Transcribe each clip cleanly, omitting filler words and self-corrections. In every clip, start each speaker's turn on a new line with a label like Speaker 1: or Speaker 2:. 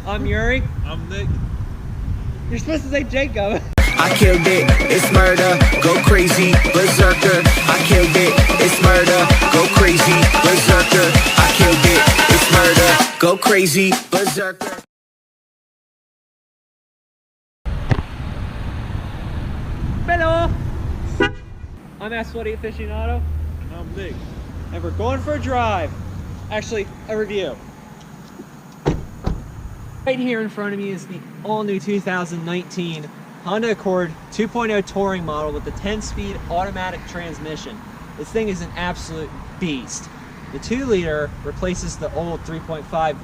Speaker 1: I'm Yuri.
Speaker 2: I'm Nick.
Speaker 1: You're supposed to say Jacob.
Speaker 3: I killed it, it's murder, go crazy, berserker. I killed it, it's murder, go crazy, berserker. I killed it, it's murder, go crazy, berserker.
Speaker 1: Hello! I'm Athletic Aficionado.
Speaker 2: And I'm Nick.
Speaker 1: And we're going for a drive. Actually, a review. Right here in front of me is the all-new 2019 Honda Accord 2.0 touring model with the 10-speed automatic transmission. This thing is an absolute beast. The 2-liter replaces the old 3.5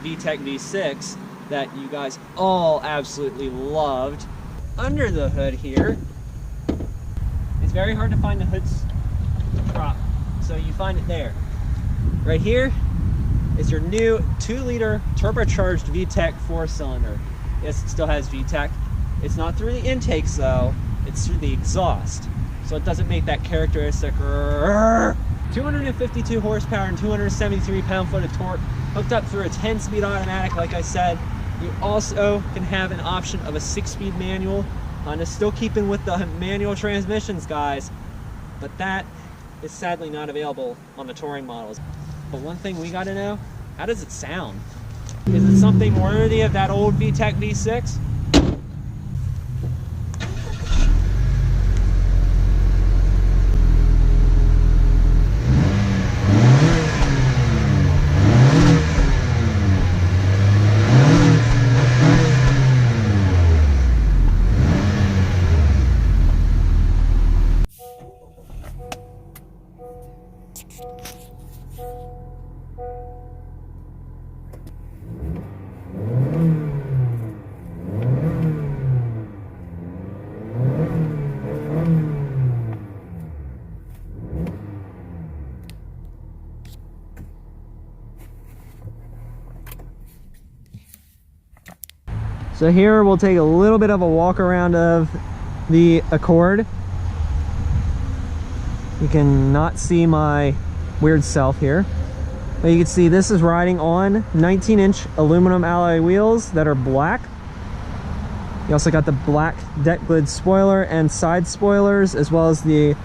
Speaker 1: VTEC V6 that you guys all absolutely loved. Under the hood here, it's very hard to find the hood's prop, so you find it there. Right here is your new 2-liter turbocharged VTEC 4-cylinder. Yes, it still has VTEC. It's not through the intakes though, it's through the exhaust. So it doesn't make that characteristic 252 horsepower and 273 pound-foot of torque, hooked up through a 10-speed automatic, like I said. You also can have an option of a 6-speed manual. Honda's still keeping with the manual transmissions, guys, but that is sadly not available on the touring models. But one thing we gotta know, how does it sound? Is it something worthy of that old VTEC V6? So here we'll take a little bit of a walk around of the Accord. You can not see my weird self here, but you can see this is riding on 19-inch aluminum alloy wheels that are black. You also got the black deck lid spoiler and side spoilers, as well as the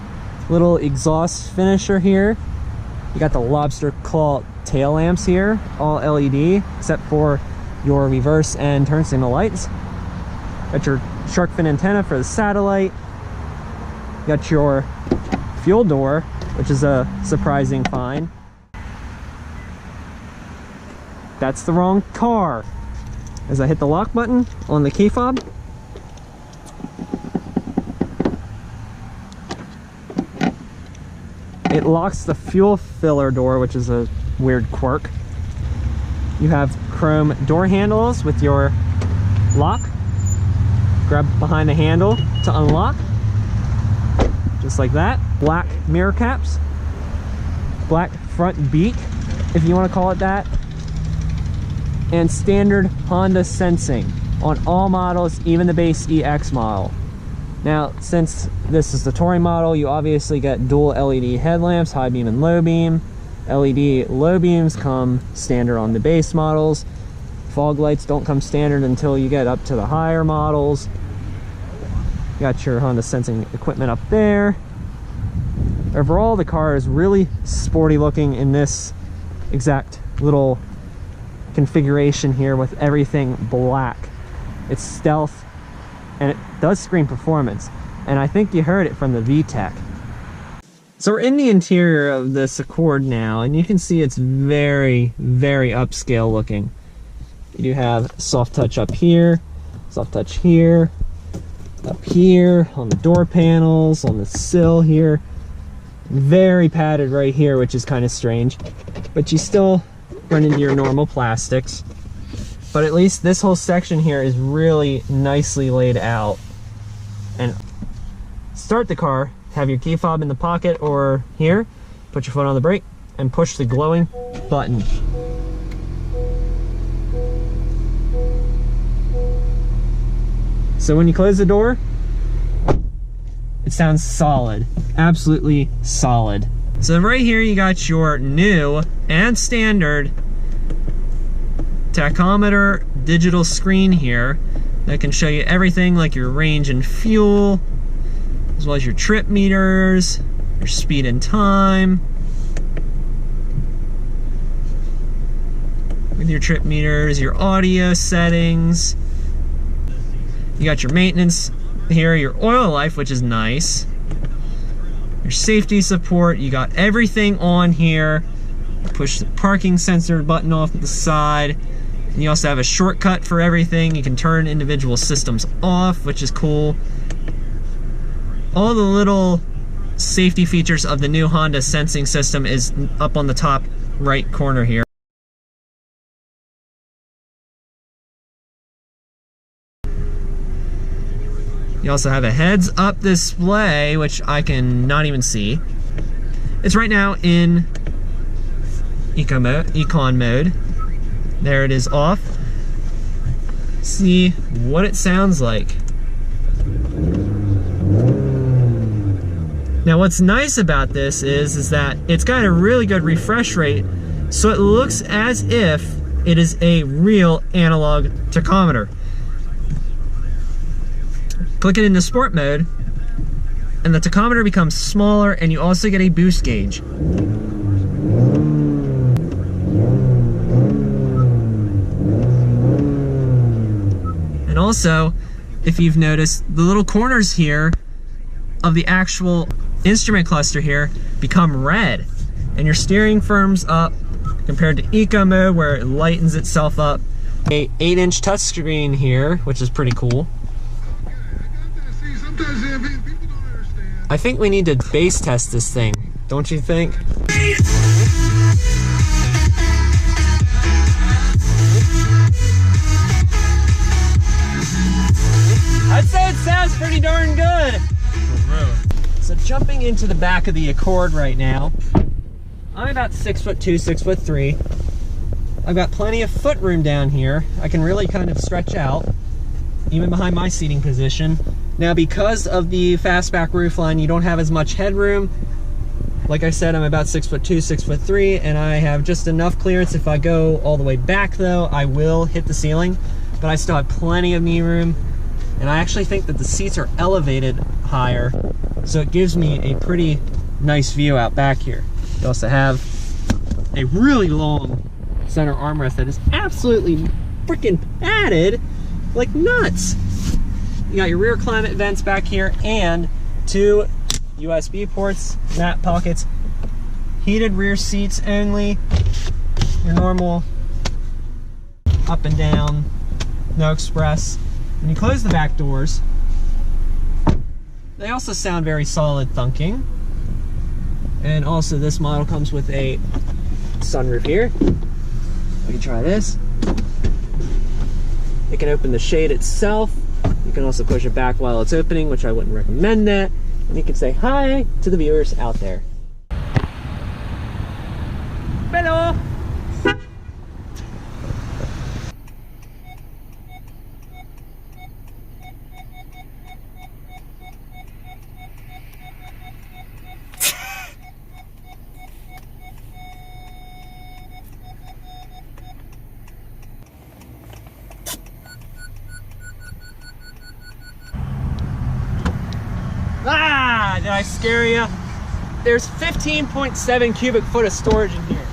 Speaker 1: little exhaust finisher here. You got the lobster claw tail lamps here, all LED, except for your reverse and turn signal lights. Got your shark fin antenna for the satellite. Got your fuel door, which is a surprising find. That's the wrong car. As I hit the lock button on the key fob, it locks the fuel filler door, which is a weird quirk. You have chrome door handles with your lock. Grab behind the handle to unlock, just like that. Black mirror caps, black front beak, if you want to call it that, and standard Honda sensing on all models, even the base EX model. Now, since this is the touring model, you obviously get dual LED headlamps, high beam and low beam. LED low beams come standard on the base models. Fog lights don't come standard until you get up to the higher models. Got your Honda sensing equipment up there. Overall, the car is really sporty looking in this exact little configuration here with everything black. It's stealth and it does scream performance. And I think you heard it from the VTEC. So we're in the interior of this Accord now, and you can see it's very, very upscale looking. You do have soft touch up here, soft touch here, up here, on the door panels, on the sill here. Very padded right here, which is kind of strange. But you still run into your normal plastics. But at least this whole section here is really nicely laid out. And start the car, have your key fob in the pocket or here, put your foot on the brake, and push the glowing button. So when you close the door, it sounds solid, absolutely solid. So right here you got your new and standard tachometer digital screen here that can show you everything like your range and fuel, as well as your trip meters, your speed and time. With your trip meters, your audio settings. You got your maintenance here, your oil life, which is nice. Your safety support, you got everything on here. Push the parking sensor button off to the side. And you also have a shortcut for everything. You can turn individual systems off, which is cool. All the little safety features of the new Honda sensing system is up on the top right corner here. You also have a heads-up display, which I can not even see. It's right now in econ mode. There it is off. See what it sounds like. Now what's nice about this is that it's got a really good refresh rate, so it looks as if it is a real analog tachometer. Click it into sport mode, and the tachometer becomes smaller, and you also get a boost gauge. And also, if you've noticed, the little corners here of the actual instrument cluster here become red, and your steering firms up compared to eco mode where it lightens itself up. A 8-inch touchscreen here, which is pretty cool. I think we need to base test this thing, don't you think? I'd say it sounds pretty darn good.
Speaker 2: Really?
Speaker 1: So jumping into the back of the Accord right now, I'm about 6'2", 6'3". I've got plenty of foot room down here. I can really kind of stretch out, even behind my seating position. Now, because of the fastback roofline, you don't have as much headroom. Like I said, I'm about 6'2", 6'3", and I have just enough clearance. If I go all the way back though, I will hit the ceiling, but I still have plenty of knee room. And I actually think that the seats are elevated higher, so it gives me a pretty nice view out back here. You also have a really long center armrest that is absolutely freaking padded like nuts. You got your rear climate vents back here and 2 USB ports, mat pockets, heated rear seats only, your normal up and down, no express. When you close the back doors, they also sound very solid thunking. And also this model comes with a sunroof here. We can try this. It can open the shade itself. You can also push it back while it's opening, which I wouldn't recommend that. And you can say hi to the viewers out there. Hello! Ah, did I scare you? There's 15.7 cubic foot of storage in here.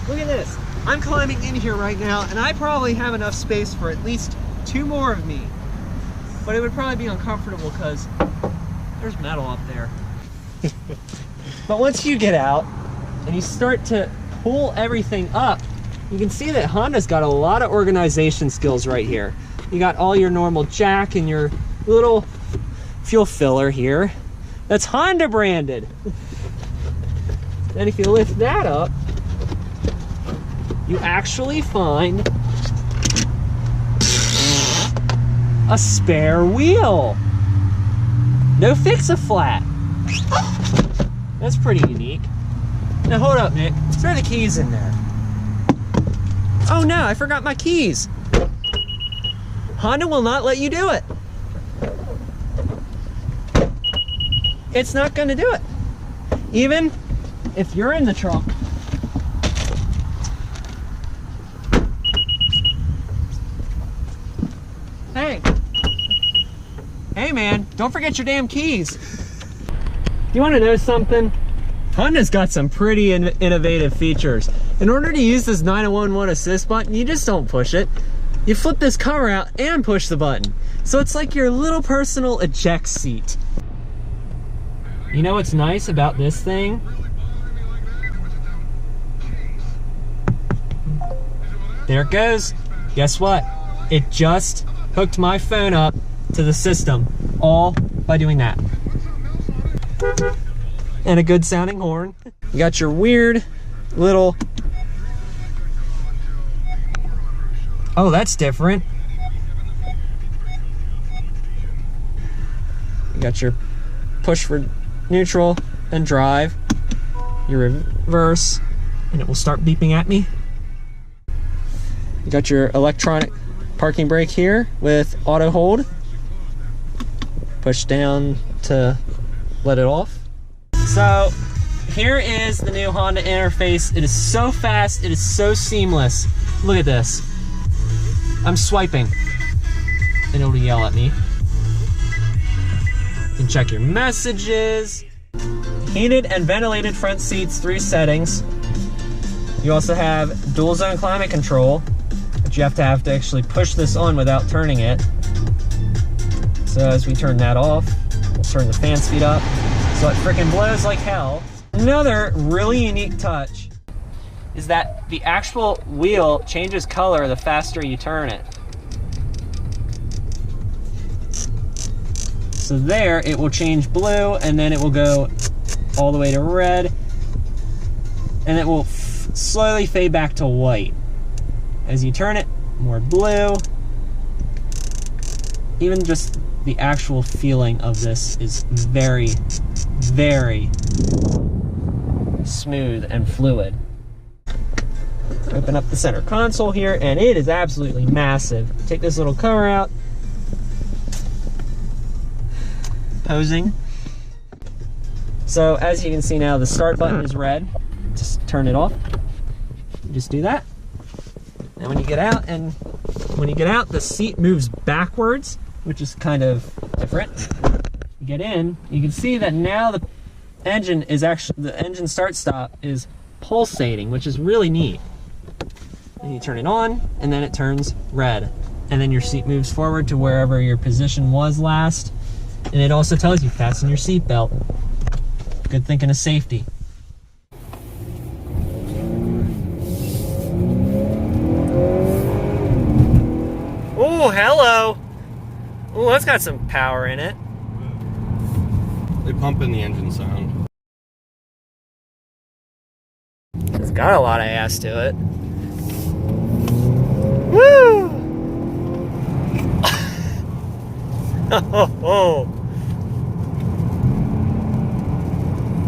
Speaker 1: Look at this. I'm climbing in here right now, and I probably have enough space for at least 2 more of me. But it would probably be uncomfortable because there's metal up there. But once you get out and you start to pull everything up, you can see that Honda's got a lot of organization skills right here. You got all your normal jack and your little fuel filler here. That's Honda branded. Then if you lift that up, you actually find a spare wheel. No fix-a-flat. That's pretty unique. Now hold up, Nick. Throw the keys in there. Oh no, I forgot my keys. Honda will not let you do it. It's not going to do it. Even if you're in the trunk. Hey. Hey man, don't forget your damn keys. You want to know something? Honda's got some pretty innovative features. In order to use this 911 assist button, you just don't push it. You flip this cover out and push the button. So it's like your little personal eject seat. You know what's nice about this thing? There it goes. Guess what? It just hooked my phone up to the system, all by doing that. And a good sounding horn. You got your weird little... Oh, that's different. You got your push for neutral and drive, your reverse, and it will start beeping at me. You got your electronic parking brake here with auto hold. Push down to let it off. So here is the new Honda interface. It is so fast, it is so seamless. Look at this. I'm swiping and it'll yell at me. You can check your messages. Heated and ventilated front seats, 3 settings. You also have dual zone climate control, but you have to actually push this on without turning it. So as we turn that off, we'll turn the fan speed up so it freaking blows like hell. Another really unique touch is that the actual wheel changes color the faster you turn it. So there, it will change blue, and then it will go all the way to red, and it will slowly fade back to white. As you turn it, more blue. Even just the actual feeling of this is very, very smooth and fluid. Open up the center console here, and it is absolutely massive. Take this little cover out. Posing. So as you can see now, the start button is red. Just turn it off. You just do that. And when you get out, the seat moves backwards, which is kind of different. You get in, you can see that now the engine start stop is pulsating, which is really neat. And you turn it on, and then it turns red. And then your seat moves forward to wherever your position was last. And it also tells you fasten your seatbelt. Good thinking of safety. Oh, hello. Oh, that's got some power in it.
Speaker 2: They pump in the engine sound.
Speaker 1: It's got a lot of ass to it. Woo! Oh.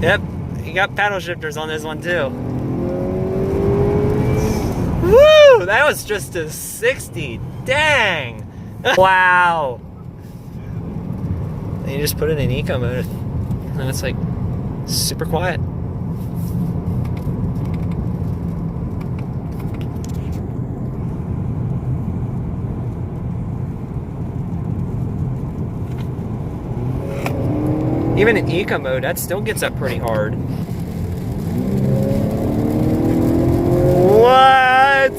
Speaker 1: Yep, you got paddle shifters on this one too. Woo! That was just a 60. Dang! Wow! And you just put it in eco mode, and it's like super quiet. Even in eco mode, that still gets up pretty hard. What?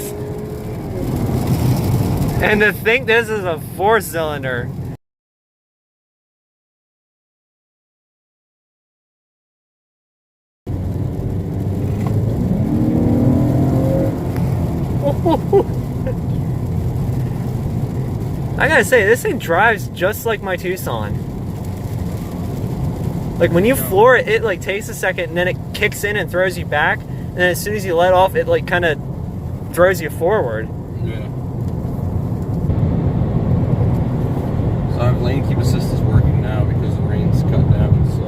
Speaker 1: And to think this is a 4-cylinder. I gotta say, this thing drives just like my Tucson. Like when you floor it, it like takes a second and then it kicks in and throws you back. And then as soon as you let off, it like kind of throws you forward.
Speaker 2: Yeah. So our lane keep assist is working now because the rain's cut down. So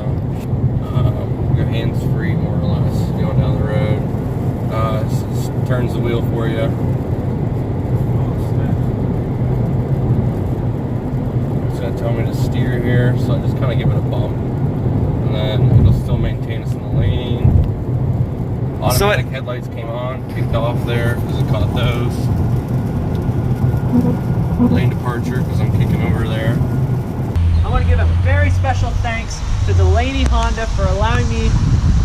Speaker 2: your hands free more or less going down the road. Turns the wheel for you. It's gonna tell me to steer here, so I just kind of give it a bump. And then it'll still maintain us in the lane. Automatic headlights came on, kicked off there because it caught those. lane departure because I'm kicking over there.
Speaker 1: I want to give a very special thanks to Delaney Honda for allowing me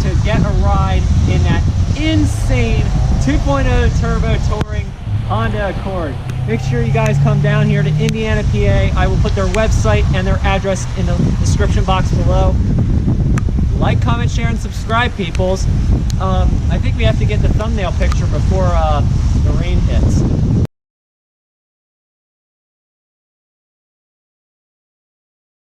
Speaker 1: to get a ride in that insane 2.0 turbo touring Honda Accord. Make sure you guys come down here to Indiana, PA. I will put their website and their address in the description box below. Like, comment, share, and subscribe, peoples. I think we have to get the thumbnail picture before the rain hits.